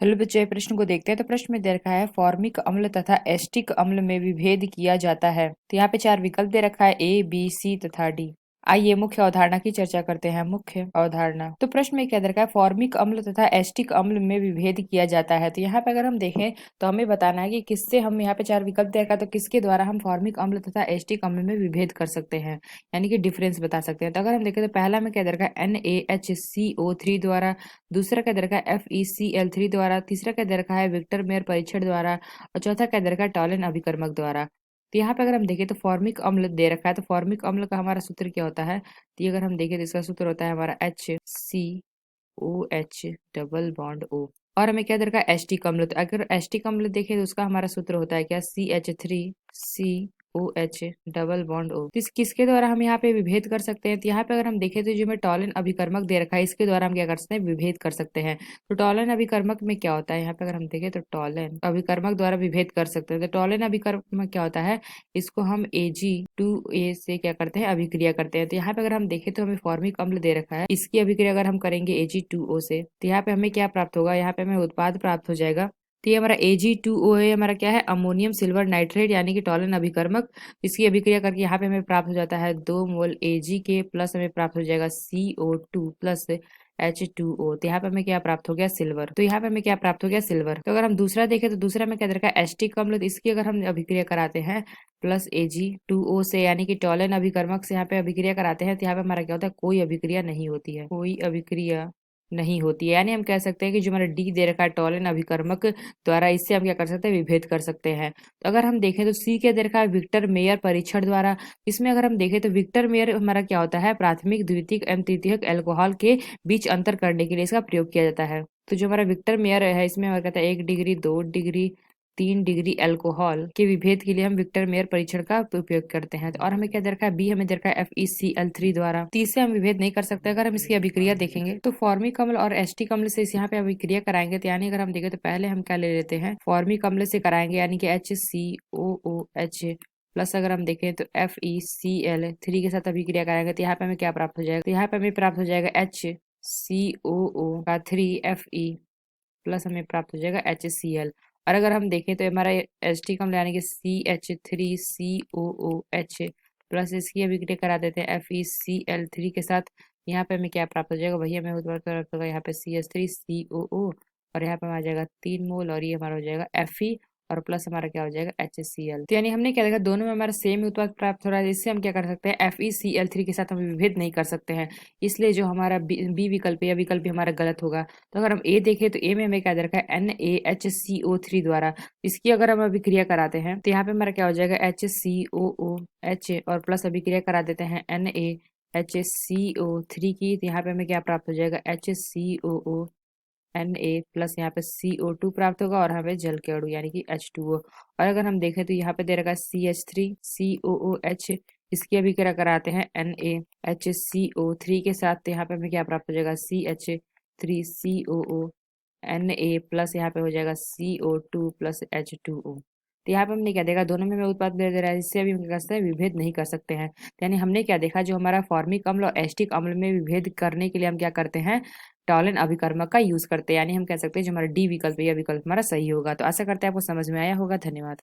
Hello बच्चों, प्रश्न को देखते हैं। तो प्रश्न में दे रखा है फॉर्मिक अम्ल तथा एस्टिक अम्ल में विभेद किया जाता है। तो यहाँ पे चार विकल्प दे रखा है ए, बी, सी तथा डी। आइए मुख्य अवधारणा की चर्चा करते हैं। मुख्य अवधारणा। तो प्रश्न में क्या दे रखा है, फॉर्मिक अम्ल तथा एस्टिक अम्ल में विभेद किया जाता है। तो यहाँ पे अगर हम देखें तो हमें बताना है कि किससे हम यहाँ पे चार विकल्प दे रखा है, तो किसके द्वारा हम फॉर्मिक अम्ल तथा एस्टिक अम्ल में विभेद कर सकते हैं, यानी कि डिफरेंस बता सकते हैं। तो अगर हम देखें तो पहला में क्या दे रखा है NaHCO3 द्वारा, दूसरा क्या दे रखा है FeCl3 द्वारा, तीसरा क्या दे रखा है विक्टर मेयर परीक्षण द्वारा, और चौथा क्या दे रखा है टॉलन अभिकर्मक द्वारा। तो यहाँ पे अगर हम देखें तो फॉर्मिक अम्ल दे रखा है, तो फॉर्मिक अम्ल का हमारा सूत्र क्या होता है, तो ये अगर हम देखें तो इसका सूत्र होता है हमारा HCOH डबल बॉन्ड O। और हमें क्या दे रखा है एस्टिक अम्ल, तो अगर एस्टिक अम्ल देखें तो उसका हमारा सूत्र होता है क्या CH3COH डबल बॉन्ड O। तो किसके द्वारा हम यहाँ पे विभेद कर सकते हैं, तो यहाँ पे अगर हम देखें तो जो हमें टॉलन अभिकर्मक दे रखा है इसके द्वारा हम क्या कर सकते हैं, विभेद कर सकते हैं। तो टॉलन अभिकर्मक में क्या होता है, यहाँ पे अगर हम देखें तो टॉलन अभिकर्मक द्वारा विभेद कर सकते हैं। तो टॉलन अभिकर्मक क्या होता है, इसको हम Ag2A से क्या करते हैं, अभिक्रिया करते हैं। तो यहाँ पे अगर हम देखें तो हमें फॉर्मिक अम्ल दे रखा है, इसकी अभिक्रिया अगर हम करेंगे Ag2O से, तो यहाँ पे हमें क्या प्राप्त होगा, यहाँ पे हमें उत्पाद प्राप्त हो जाएगा। तो ये हमारा Ag2O है, हमारा क्या है अमोनियम सिल्वर नाइट्रेट, यानी कि टॉलन अभिकर्मक। इसकी अभिक्रिया करके यहाँ पे हमें प्राप्त हो जाता है 2 मोल Ag के, प्लस हमें प्राप्त हो जाएगा CO2 प्लस H2O। तो यहाँ पे हमें क्या प्राप्त हो गया, सिल्वर। तो यहाँ पे हमें क्या प्राप्त हो गया, सिल्वर। तो अगर हम दूसरा देखें तो दूसरा में क्या दे रखा है एस्टिक अम्ल, तो इसकी अगर हम अभिक्रिया कराते हैं प्लस Ag2O से, यानी कि टॉलन अभिकर्मक से यहाँ पे अभिक्रिया कराते हैं, तो यहाँ पे हमारा क्या होता है, कोई अभिक्रिया नहीं होती है, कोई अभिक्रिया नहीं होती है। यानी हम कह सकते हैं कि जो हमारा डी दे रखा है टॉलन अभिकर्मक द्वारा, इससे हम क्या कर सकते हैं, विभेद कर सकते हैं। तो अगर हम देखें तो सी क्या दे रखा है विक्टर मेयर परीक्षण द्वारा। इसमें अगर हम देखें तो विक्टर मेयर हमारा क्या होता है, प्राथमिक द्वितीयक एवं तृतीयक अल्कोहल के बीच अंतर करने के लिए इसका प्रयोग किया जाता है। तो जो हमारा विक्टर मेयर है इसमें हमारा कहता है 1 डिग्री 2 डिग्री 3 डिग्री अल्कोहल के विभेद के लिए हम विक्टर मेयर परीक्षण का उपयोग करते हैं। और हमें क्या दे रखा है, बी हमें दे रखा है FeCl3 द्वारा। तीसरे हम विभेद नहीं कर सकते। अगर हम इसकी अभिक्रिया देखेंगे तो फॉर्मिक अम्ल और एस्टिक अम्ल से इस यहाँ पे अभिक्रिया कराएंगे, तो यानी अगर हम देखें तो पहले हम क्या ले लेते हैं, फॉर्मिक अम्ल से कराएंगे, यानी कि HCOOH प्लस अगर हम देखें तो FeCl3 के साथ अभिक्रिया कराएंगे, तो यहाँ पे हमें क्या प्राप्त हो जाएगा, तो यहाँ पे हमें प्राप्त हो जाएगा HCOO का 3Fe प्लस हमें प्राप्त हो जाएगा HCl। और अगर हम देखें तो हमारा एस्टिक अम्ल यानी कि CH3COOH प्लस इसकी अभिक्रिया करा देते हैं FeCl3 के साथ, यहाँ पे हमें क्या प्राप्त हो जाएगा, वही हमें उत्तर प्राप्त होगा, यहाँ पे CH3COO और यहाँ पे हमारा जाएगा 3 मोल, और ये हमारा हो जाएगा Fe और प्लस हमारा क्या हो जाएगा HCl। तो यानी हमने क्या देखा, दोनों में हमारा सेम उत्पाद प्राप्त हो रहा है। इससे हम क्या कर सकते हैं, FeCl3 के साथ हम विभेद नहीं कर सकते हैं, इसलिए जो हमारा बी विकल्प या विकल्प भी हमारा गलत होगा। तो अगर हम ए देखें तो ए में हमें क्या दे रखा है NaHCO3 द्वारा। इसकी अगर हम अभिक्रिया कराते हैं तो यहाँ पे हमारा क्या हो जाएगा HCOOH और प्लस अभिक्रिया करा देते हैं NaHCO3 की, तो यहाँ पे हमें क्या प्राप्त हो जाएगा HCOO Na प्लस यहाँ पे CO2 प्राप्त होगा और हमें जल के अणु यानी कि H2O। और अगर हम देखें तो यहाँ पे दे रखा है CH3COOH, इसकी अभिक्रिया कराते हैं NaHCO3 के साथ, तो यहाँ पे हमें क्या प्राप्त हो जाएगा CH3COO Na प्लस यहाँ पे हो जाएगा CO2 प्लस H2O। तो यहाँ पे हमने क्या देखा, दोनों में हमें उत्पाद दे रहा है, इससे अभी हम क्या कर सकते हैं, विभेद नहीं कर सकते हैं। तो यानी हमने क्या देखा, जो हमारा फॉर्मिक अम्ल और एस्टिक अम्ल में विभेद करने के लिए हम क्या करते हैं, टॉलन अभिकर्मक का यूज करते हैं। यानी हम कह सकते हैं जो हमारा डी विकल्प है, यह विकल्प हमारा सही होगा। तो आशा करते हैं आपको समझ में आया होगा। धन्यवाद।